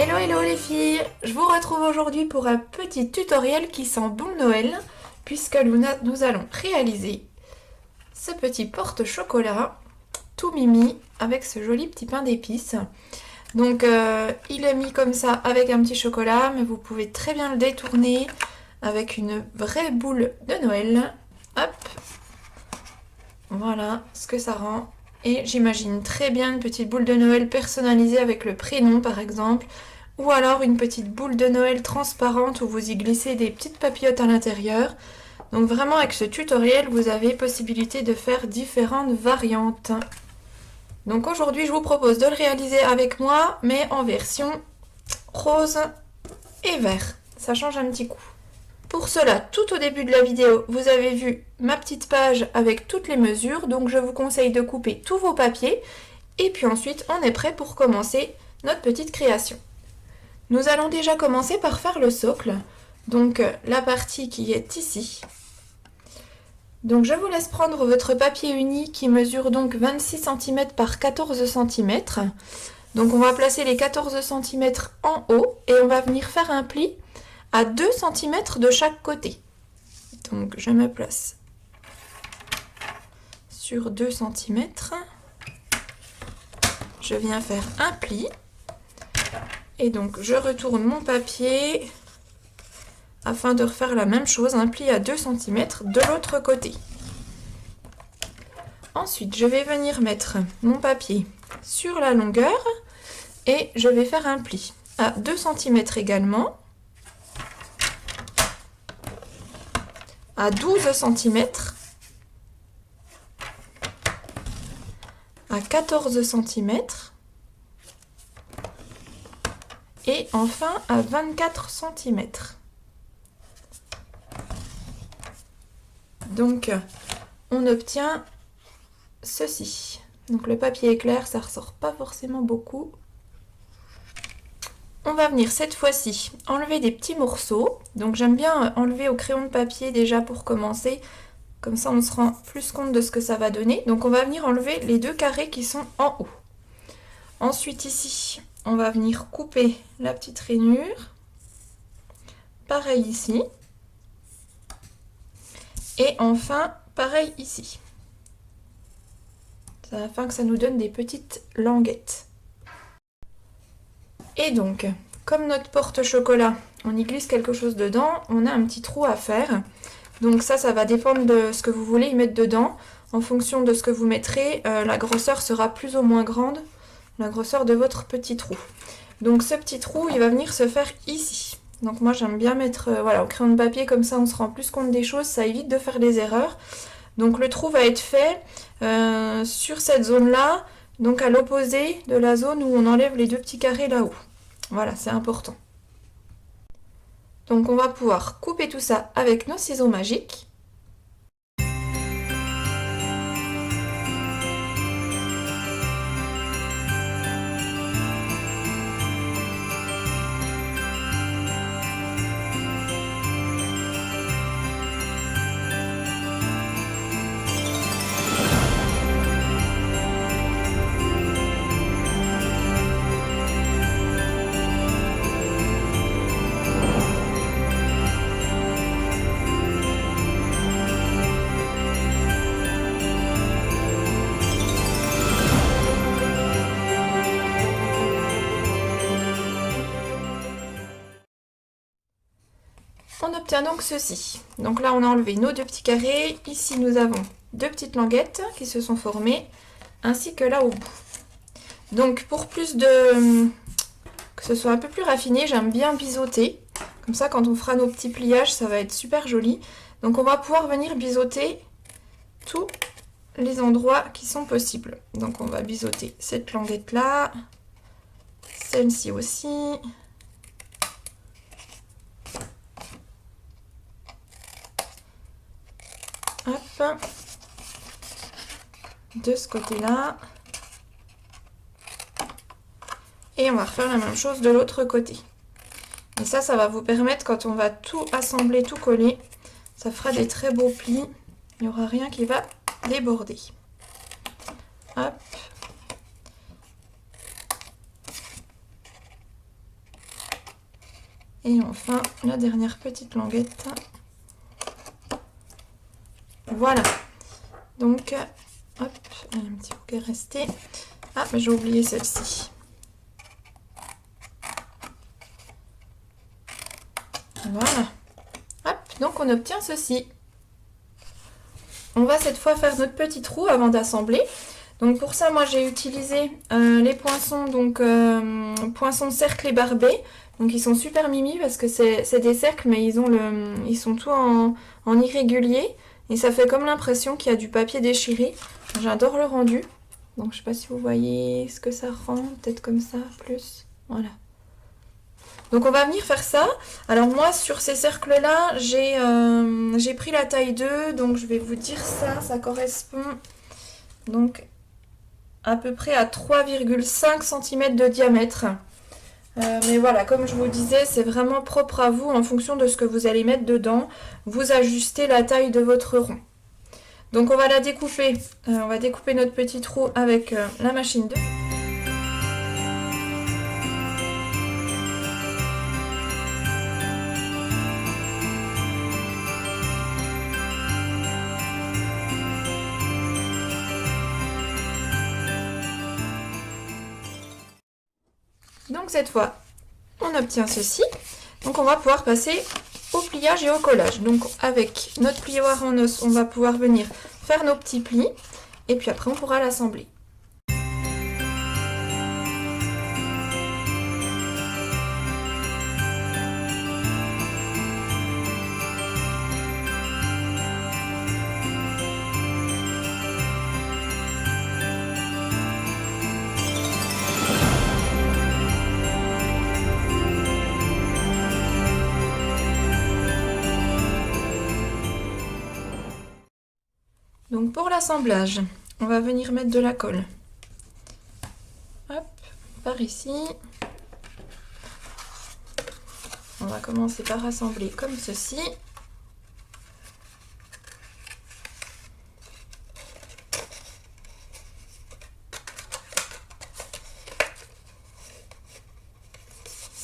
Hello hello les filles, je vous retrouve aujourd'hui pour un petit tutoriel qui sent bon Noël puisque nous allons réaliser ce petit porte-chocolat tout mimi avec ce joli petit pain d'épices. Donc il est mis comme ça avec un petit chocolat, mais vous pouvez très bien le détourner avec une vraie boule de Noël. Hop, voilà ce que ça rend. Et j'imagine très bien une petite boule de Noël personnalisée avec le prénom par exemple. Ou alors une petite boule de Noël transparente où vous y glissez des petites papillotes à l'intérieur. Donc vraiment avec ce tutoriel, vous avez possibilité de faire différentes variantes. Donc aujourd'hui, je vous propose de le réaliser avec moi, mais en version rose et vert. Ça change un petit coup. Pour cela, tout au début de la vidéo, vous avez vu ma petite page avec toutes les mesures. Donc je vous conseille de couper tous vos papiers. Et puis ensuite, on est prêt pour commencer notre petite création. Nous allons déjà commencer par faire le socle, donc la partie qui est ici. Donc je vous laisse prendre votre papier uni qui mesure donc 26 cm par 14 cm. Donc on va placer les 14 cm en haut et on va venir faire un pli à 2 cm de chaque côté. Donc je me place sur 2 cm. Je viens faire un pli. Et donc je retourne mon papier afin de refaire la même chose, un pli à 2 cm de l'autre côté. Ensuite, je vais venir mettre mon papier sur la longueur et je vais faire un pli à 2 cm également, à 12 cm, à 14 cm, et enfin à 24 cm. Donc on obtient ceci. Donc le papier est clair, ça ressort pas forcément beaucoup. On va venir cette fois-ci enlever des petits morceaux. Donc j'aime bien enlever au crayon de papier déjà pour commencer. Comme ça on se rend plus compte de ce que ça va donner. Donc on va venir enlever les deux carrés qui sont en haut. Ensuite ici, on va venir couper la petite rainure. Pareil ici. Et enfin, pareil ici. Afin que ça nous donne des petites languettes. Et donc, comme notre porte-chocolat, on y glisse quelque chose dedans, on a un petit trou à faire. Donc ça va dépendre de ce que vous voulez y mettre dedans. En fonction de ce que vous mettrez, la grosseur sera plus ou moins grande. La grosseur de votre petit trou. Donc ce petit trou, il va venir se faire ici. Donc moi j'aime bien mettre voilà, au crayon de papier, comme ça on se rend plus compte des choses, ça évite de faire des erreurs. Donc le trou va être fait sur cette zone-là, donc à l'opposé de la zone où on enlève les deux petits carrés là-haut. Voilà, c'est important. Donc on va pouvoir couper tout ça avec nos ciseaux magiques. On obtient donc ceci. Donc là, on a enlevé nos deux petits carrés. Ici, nous avons deux petites languettes qui se sont formées, ainsi que là au bout. Donc, pour plus de... que ce soit un peu plus raffiné, j'aime bien biseauter. Comme ça, quand on fera nos petits pliages, ça va être super joli. Donc, on va pouvoir venir biseauter tous les endroits qui sont possibles. Donc, on va biseauter cette languette-là, celle-ci aussi. Hop, de ce côté-là. Et on va refaire la même chose de l'autre côté. Et ça va vous permettre, quand on va tout assembler, tout coller, ça fera des très beaux plis. Il n'y aura rien qui va déborder. Hop. Et enfin, la dernière petite languette. Voilà. Donc, hop, il y a un petit bout qui est resté. Ah, mais j'ai oublié celle-ci. Voilà. Hop, donc on obtient ceci. On va cette fois faire notre petit trou avant d'assembler. Donc pour ça, moi j'ai utilisé les poinçons, donc poinçons cercle et barbés. Donc ils sont super mimi parce que c'est des cercles, mais ils sont tout en irrégulier. Et ça fait comme l'impression qu'il y a du papier déchiré. J'adore le rendu. Donc je sais pas si vous voyez ce que ça rend, peut-être comme ça, plus. Voilà. Donc on va venir faire ça. Alors moi sur ces cercles là j'ai pris la taille 2, donc je vais vous dire ça correspond donc à peu près à 3,5 cm de diamètre. Mais voilà, comme je vous disais, c'est vraiment propre à vous en fonction de ce que vous allez mettre dedans. Vous ajustez la taille de votre rond. Donc on va la découper, on va découper notre petit trou avec la machine de... Donc cette fois, on obtient ceci. Donc on va pouvoir passer au pliage et au collage. Donc avec notre plioir en os, on va pouvoir venir faire nos petits plis. Et puis après, on pourra l'assembler. Donc pour l'assemblage, on va venir mettre de la colle. Hop, par ici. On va commencer par assembler comme ceci.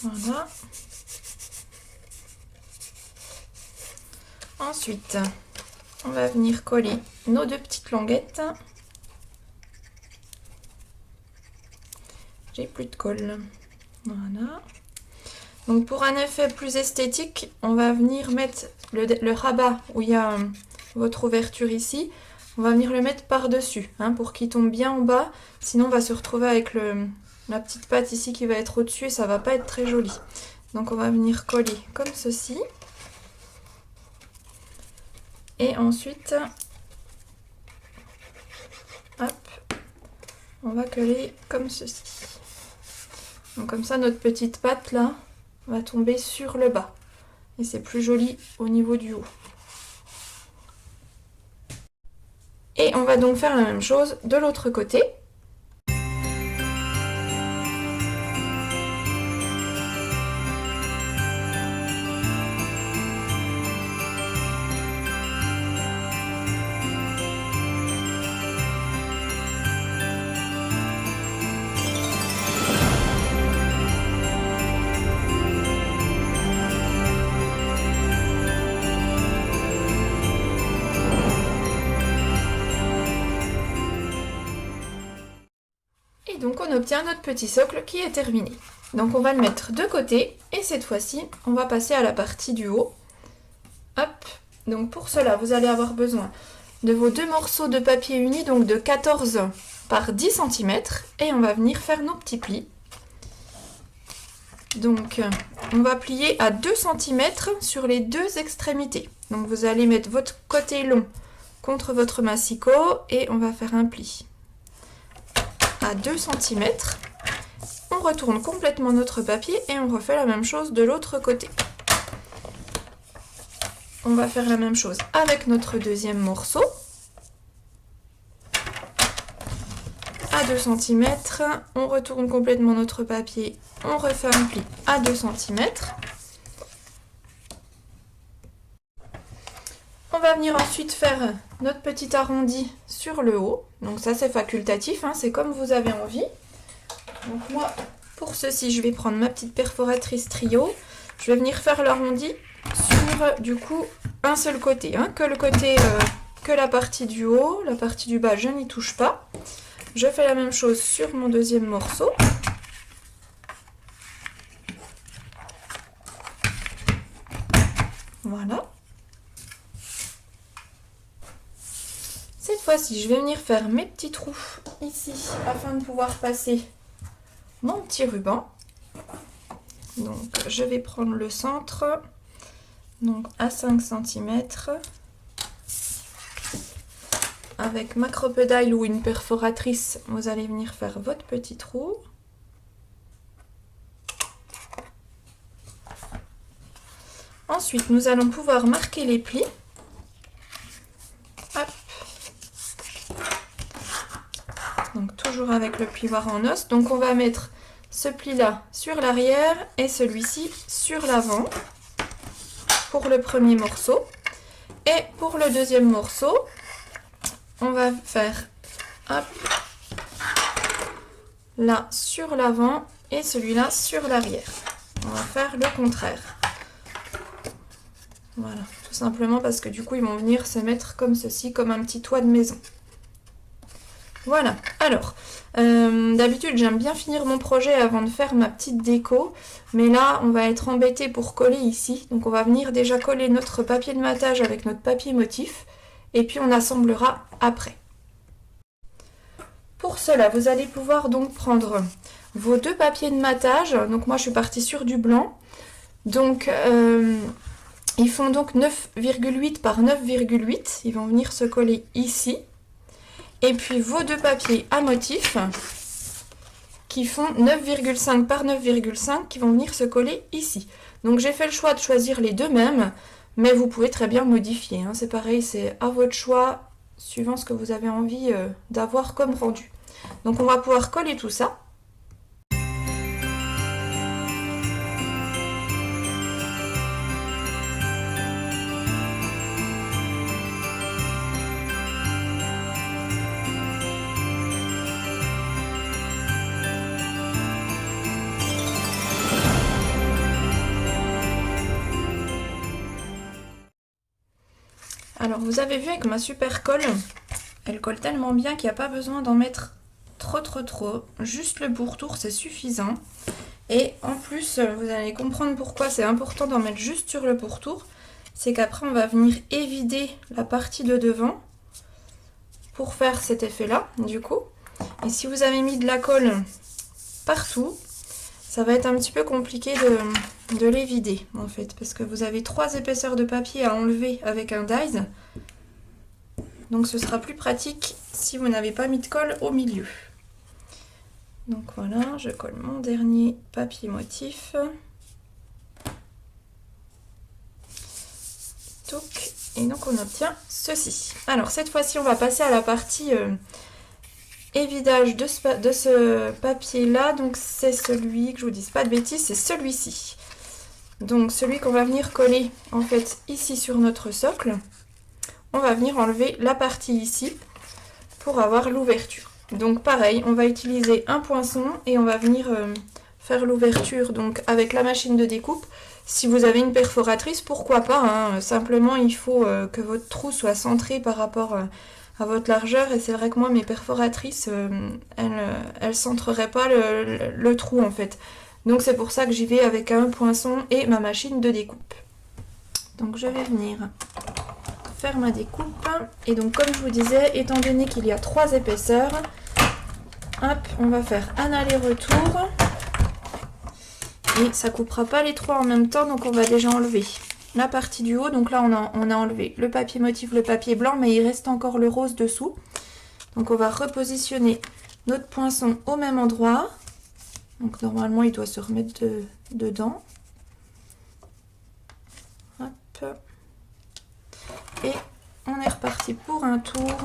Voilà. Ensuite, on va venir coller nos deux petites languettes. J'ai plus de colle. Voilà. Donc pour un effet plus esthétique, on va venir mettre le rabat où il y a votre ouverture ici. On va venir le mettre par-dessus pour qu'il tombe bien en bas. Sinon on va se retrouver avec la petite patte ici qui va être au-dessus et ça va pas être très joli. Donc on va venir coller comme ceci. Et ensuite, hop, on va coller comme ceci. Donc comme ça, notre petite patte là va tomber sur le bas. Et c'est plus joli au niveau du haut. Et on va donc faire la même chose de l'autre côté. Et donc on obtient notre petit socle qui est terminé. Donc on va le mettre de côté et cette fois-ci on va passer à la partie du haut. Hop, donc pour cela vous allez avoir besoin de vos deux morceaux de papier uni, donc de 14 par 10 cm et on va venir faire nos petits plis. Donc on va plier à 2 cm sur les deux extrémités. Donc vous allez mettre votre côté long contre votre massicot et on va faire un pli à 2 cm. On retourne complètement notre papier et on refait la même chose de l'autre côté. On va faire la même chose avec notre deuxième morceau. À 2 cm, on retourne complètement notre papier, on refait un pli à 2 cm. On va venir ensuite faire notre petit arrondi sur le haut. Donc ça c'est facultatif, c'est comme vous avez envie. Donc moi, pour ceci, je vais prendre ma petite perforatrice trio. je vais venir faire l'arrondi sur du coup un seul côté, hein, que le côté, que la partie du haut, la partie du bas je n'y touche pas. Je fais la même chose sur mon deuxième morceau. Voilà. Cette fois-ci, je vais venir faire mes petits trous ici afin de pouvoir passer mon petit ruban. Donc, je vais prendre le centre, donc à 5 cm. Avec ma crocodile ou une perforatrice, vous allez venir faire votre petit trou. Ensuite, nous allons pouvoir marquer les plis. Hop. Donc toujours avec le plioir en os. Donc on va mettre ce pli-là sur l'arrière et celui-ci sur l'avant pour le premier morceau. Et pour le deuxième morceau, on va faire hop, là sur l'avant et celui-là sur l'arrière. On va faire le contraire. Voilà, tout simplement parce que du coup ils vont venir se mettre comme ceci, comme un petit toit de maison. Voilà, alors, d'habitude j'aime bien finir mon projet avant de faire ma petite déco, mais là on va être embêté pour coller ici, donc on va venir déjà coller notre papier de matage avec notre papier motif, et puis on assemblera après. Pour cela, vous allez pouvoir donc prendre vos deux papiers de matage, donc moi je suis partie sur du blanc, donc ils font donc 9,8 par 9,8, ils vont venir se coller ici. Et puis vos deux papiers à motif qui font 9,5 par 9,5 qui vont venir se coller ici. Donc j'ai fait le choix de choisir les deux mêmes, mais vous pouvez très bien modifier, hein. C'est pareil, c'est à votre choix, suivant ce que vous avez envie d'avoir comme rendu. Donc on va pouvoir coller tout ça. Alors vous avez vu avec ma super colle, elle colle tellement bien qu'il n'y a pas besoin d'en mettre trop. Juste le pourtour c'est suffisant. Et en plus vous allez comprendre pourquoi c'est important d'en mettre juste sur le pourtour. C'est qu'après on va venir évider la partie de devant pour faire cet effet là du coup. Et si vous avez mis de la colle partout, ça va être un petit peu compliqué de les vider en fait, parce que vous avez 3 épaisseurs de papier à enlever avec un dies. Donc ce sera plus pratique si vous n'avez pas mis de colle au milieu. Donc voilà, je colle mon dernier papier motif. Et donc on obtient ceci. Alors cette fois-ci on va passer à la partie évidage de ce papier là. Donc c'est celui, que je vous dise pas de bêtises, c'est celui-ci. Donc celui qu'on va venir coller en fait ici sur notre socle. On va venir enlever la partie ici pour avoir l'ouverture. Donc pareil, on va utiliser un poinçon et on va venir faire l'ouverture donc avec la machine de découpe. Si vous avez une perforatrice, pourquoi pas, hein. Simplement il faut que votre trou soit centré par rapport à votre largeur. Et c'est vrai que moi mes perforatrices, elles centreraient pas le trou en fait. Donc c'est pour ça que j'y vais avec un poinçon et ma machine de découpe. Donc je vais venir faire ma découpe. Et donc comme je vous disais, étant donné qu'il y a 3 épaisseurs, hop, on va faire un aller-retour. Et ça coupera pas les 3 en même temps, donc on va déjà enlever la partie du haut. Donc là on a enlevé le papier motif, le papier blanc, mais il reste encore le rose dessous. Donc on va repositionner notre poinçon au même endroit. Donc normalement il doit se remettre dedans. Hop. Et on est reparti pour un tour.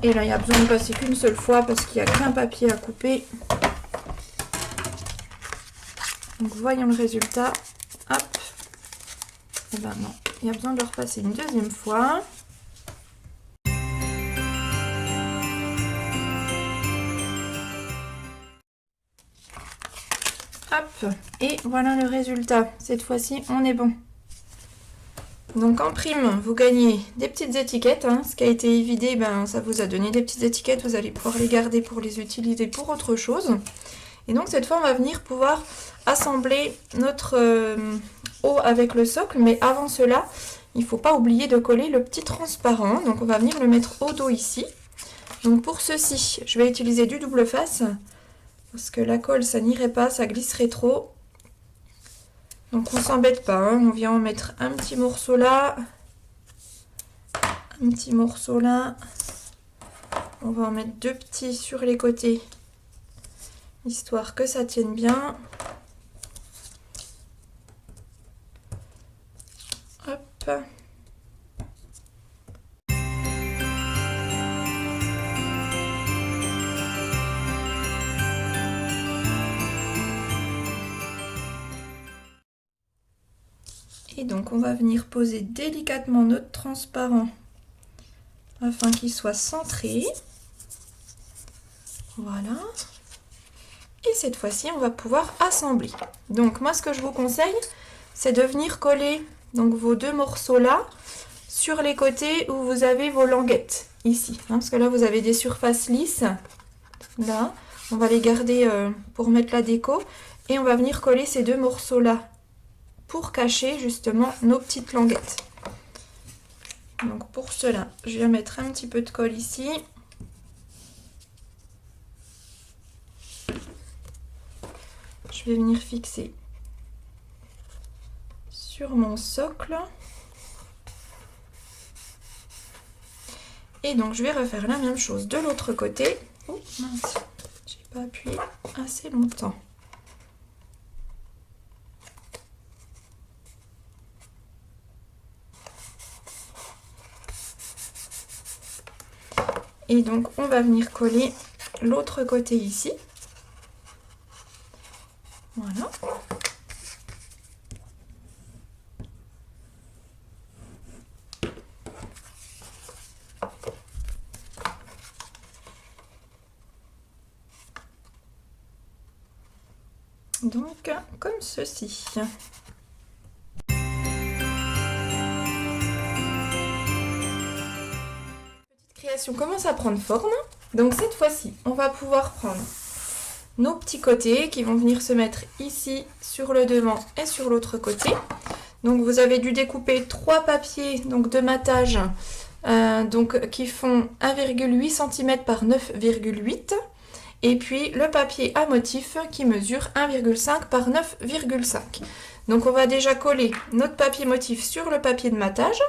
Et là il n'y a besoin de passer qu'une seule fois parce qu'il n'y a qu'un papier à couper. Donc voyons le résultat. Hop. Et ben non, il y a besoin de le repasser une deuxième fois. Hop, et voilà le résultat. Cette fois-ci, on est bon. Donc en prime, vous gagnez des petites étiquettes. Hein. Ce qui a été évidé, ben, ça vous a donné des petites étiquettes. Vous allez pouvoir les garder pour les utiliser pour autre chose. Et donc cette fois, on va venir pouvoir assembler notre haut avec le socle. Mais avant cela, il ne faut pas oublier de coller le petit transparent. Donc on va venir le mettre au dos ici. Donc pour ceci, je vais utiliser du double face. Parce que la colle, ça n'irait pas, ça glisserait trop. Donc on s'embête pas, hein. On vient en mettre un petit morceau là. Un petit morceau là. On va en mettre deux petits sur les côtés. Histoire que ça tienne bien. Hop. Et donc on va venir poser délicatement notre transparent afin qu'il soit centré. Voilà. Et cette fois-ci, on va pouvoir assembler. Donc moi, ce que je vous conseille, c'est de venir coller donc, vos deux morceaux là sur les côtés où vous avez vos languettes, ici. Hein, parce que là, vous avez des surfaces lisses. Là, on va les garder pour mettre la déco. Et on va venir coller ces deux morceaux là pour cacher justement nos petites languettes. Donc pour cela, je vais mettre un petit peu de colle ici. Je vais venir fixer sur mon socle. Et donc je vais refaire la même chose de l'autre côté. Oh mince, j'ai pas appuyé assez longtemps. Et donc on va venir coller l'autre côté ici. Voilà. Donc comme ceci. Création commence à prendre forme. Donc cette fois-ci, on va pouvoir prendre nos petits côtés qui vont venir se mettre ici sur le devant et sur l'autre côté. Donc vous avez dû découper 3 papiers donc de matage donc, qui font 1,8 cm par 9,8 et puis le papier à motif qui mesure 1,5 par 9,5. Donc on va déjà coller notre papier motif sur le papier de matage.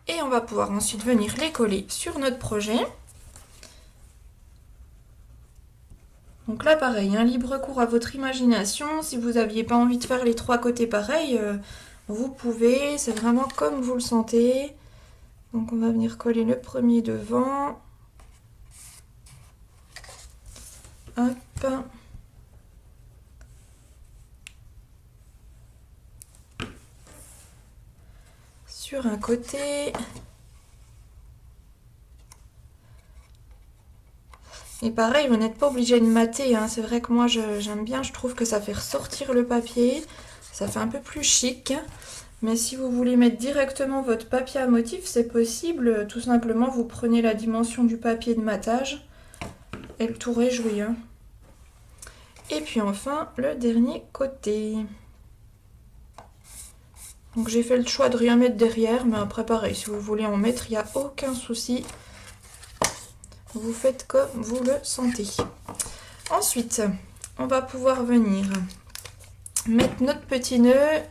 Et on va pouvoir ensuite venir les coller sur notre projet. Donc là pareil, libre cours à votre imagination. Si vous n'aviez pas envie de faire les 3 côtés pareils, vous pouvez, c'est vraiment comme vous le sentez. Donc on va venir coller le premier devant. Hop. Sur un côté. Et pareil, vous n'êtes pas obligé de mater, hein. C'est vrai que moi j'aime bien, je trouve que ça fait ressortir le papier, ça fait un peu plus chic. Mais si vous voulez mettre directement votre papier à motif, c'est possible. Tout simplement, vous prenez la dimension du papier de matage et le tour est joué. Hein. Et puis enfin, le dernier côté. Donc j'ai fait le choix de rien mettre derrière, mais après pareil, si vous voulez en mettre, il n'y a aucun souci. Vous faites comme vous le sentez. Ensuite, on va pouvoir venir mettre notre petit nœud.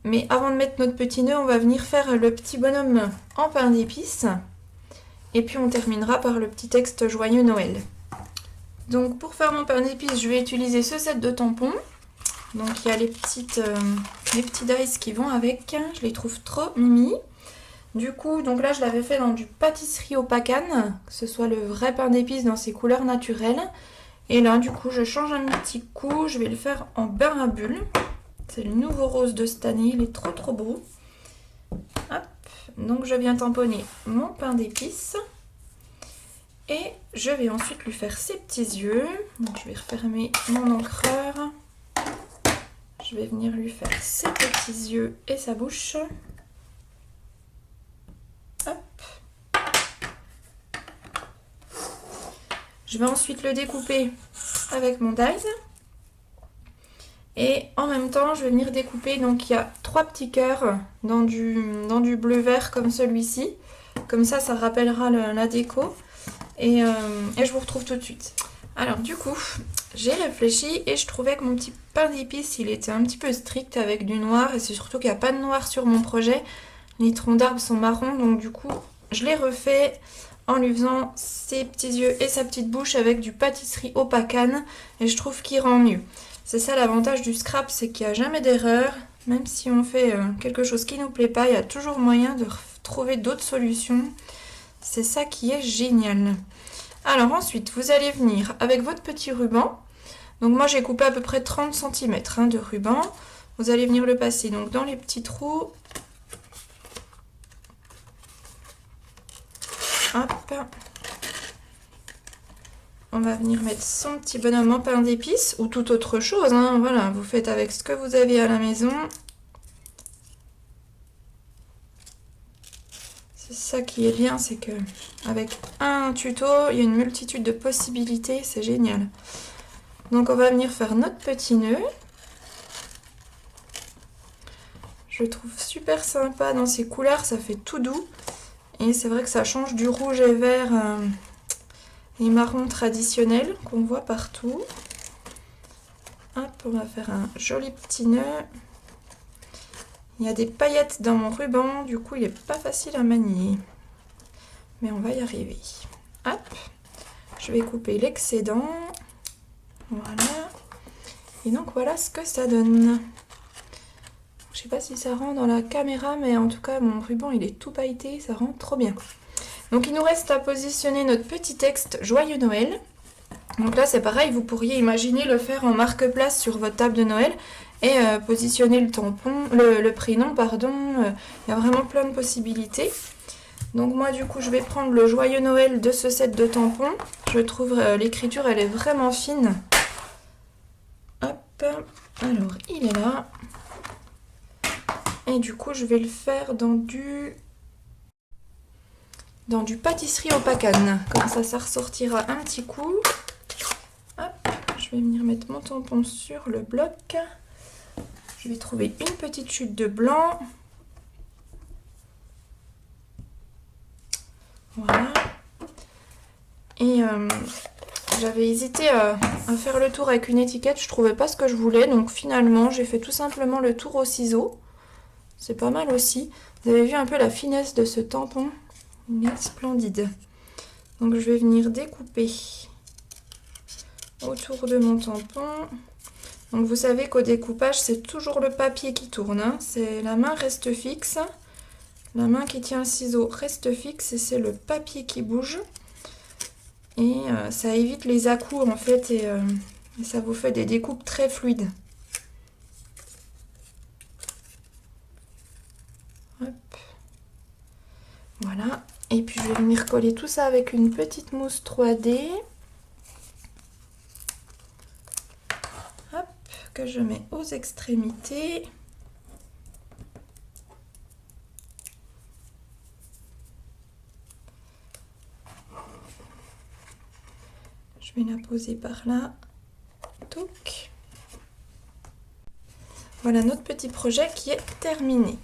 Mais avant de mettre notre petit nœud, on va venir faire le petit bonhomme en pain d'épices. Et puis on terminera par le petit texte Joyeux Noël. Donc pour faire mon pain d'épices, je vais utiliser ce set de tampons. Donc il y a les petits dice qui vont avec. Je les trouve trop mimi. Du coup, donc là je l'avais fait dans du pâtisserie au pacane, que ce soit le vrai pain d'épices dans ses couleurs naturelles. Et là du coup je change un petit coup, je vais le faire en bain à bulles. C'est le nouveau rose de cette année, il est trop beau. Hop. Donc je viens tamponner mon pain d'épices. Et je vais ensuite lui faire ses petits yeux. Donc je vais refermer mon encreur. Je vais venir lui faire ses petits yeux et sa bouche. Hop. Je vais ensuite le découper avec mon dies. Et en même temps, je vais venir découper. Donc il y a 3 petits cœurs dans du bleu vert comme celui-ci. Comme ça rappellera la déco. Et je vous retrouve tout de suite. Alors du coup, j'ai réfléchi et je trouvais que mon petit pain d'épices, il était un petit peu strict avec du noir. Et c'est surtout qu'il n'y a pas de noir sur mon projet. Les troncs d'arbres sont marrons, donc du coup, je l'ai refait en lui faisant ses petits yeux et sa petite bouche avec du pâtisserie au pacane. Et je trouve qu'il rend mieux. C'est ça l'avantage du scrap, c'est qu'il n'y a jamais d'erreur. Même si on fait quelque chose qui ne nous plaît pas, il y a toujours moyen de trouver d'autres solutions. C'est ça qui est génial. Alors ensuite, vous allez venir avec votre petit ruban. Donc moi j'ai coupé à peu près 30 cm de ruban. Vous allez venir le passer donc dans les petits trous. Hop. On va venir mettre son petit bonhomme en pain d'épices ou toute autre chose. Hein. Voilà, vous faites avec ce que vous avez à la maison. C'est ça qui est bien, c'est que avec un tuto, il y a une multitude de possibilités, c'est génial. Donc on va venir faire notre petit nœud. Je le trouve super sympa dans ses couleurs, ça fait tout doux. Et c'est vrai que ça change du rouge et vert et marron traditionnel qu'on voit partout. Hop, on va faire un joli petit nœud. Il y a des paillettes dans mon ruban, du coup il n'est pas facile à manier. Mais on va y arriver. Hop, je vais couper l'excédent. Voilà. Et donc voilà ce que ça donne. Je sais pas si ça rend dans la caméra, mais en tout cas mon ruban il est tout pailleté, ça rend trop bien. Donc il nous reste à positionner notre petit texte Joyeux Noël. Donc là c'est pareil, vous pourriez imaginer le faire en marque-place sur votre table de Noël et positionner le tampon, le prénom, pardon. Il y a vraiment plein de possibilités. Donc moi du coup je vais prendre le Joyeux Noël de ce set de tampons. Je trouve l'écriture elle est vraiment fine. Hop, alors il est là. Et du coup je vais le faire dans du pâtisserie au pacane. Comme ça ressortira un petit coup. Hop, je vais venir mettre mon tampon sur le bloc. Je vais trouver une petite chute de blanc. Voilà. Et j'avais hésité à faire le tour avec une étiquette. Je trouvais pas ce que je voulais. Donc finalement, j'ai fait tout simplement le tour au ciseau. C'est pas mal aussi. Vous avez vu un peu la finesse de ce tampon. Il est splendide. Donc je vais venir découper autour de mon tampon. Donc vous savez qu'au découpage, c'est toujours le papier qui tourne. Hein. C'est la main reste fixe. La main qui tient le ciseau reste fixe et c'est le papier qui bouge. Et ça évite les à-coups en fait et ça vous fait des découpes très fluides. Hop. Voilà. Et puis je vais venir coller tout ça avec une petite mousse 3D. Hop, que je mets aux extrémités. Je vais la poser par là. Touc. Voilà notre petit projet qui est terminé.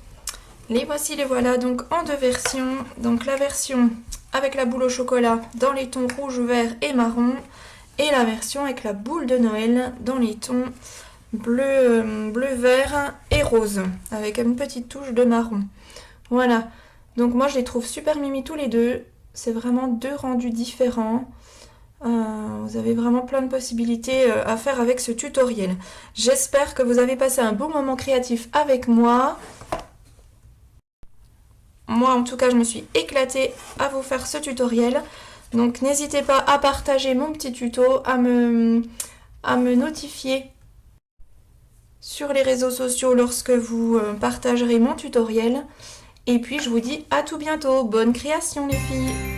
Les voici, les voilà donc en deux versions. Donc la version avec la boule au chocolat dans les tons rouge, vert et marron. Et la version avec la boule de Noël dans les tons bleu, vert et rose. Avec une petite touche de marron. Voilà. Donc moi je les trouve super mimi tous les deux. C'est vraiment deux rendus différents. Vous avez vraiment plein de possibilités à faire avec ce tutoriel. J'espère que vous avez passé un bon moment créatif avec moi. Moi, en tout cas, je me suis éclatée à vous faire ce tutoriel. Donc, n'hésitez pas à partager mon petit tuto, à me notifier sur les réseaux sociaux lorsque vous partagerez mon tutoriel. Et puis, je vous dis à tout bientôt. Bonne création, les filles!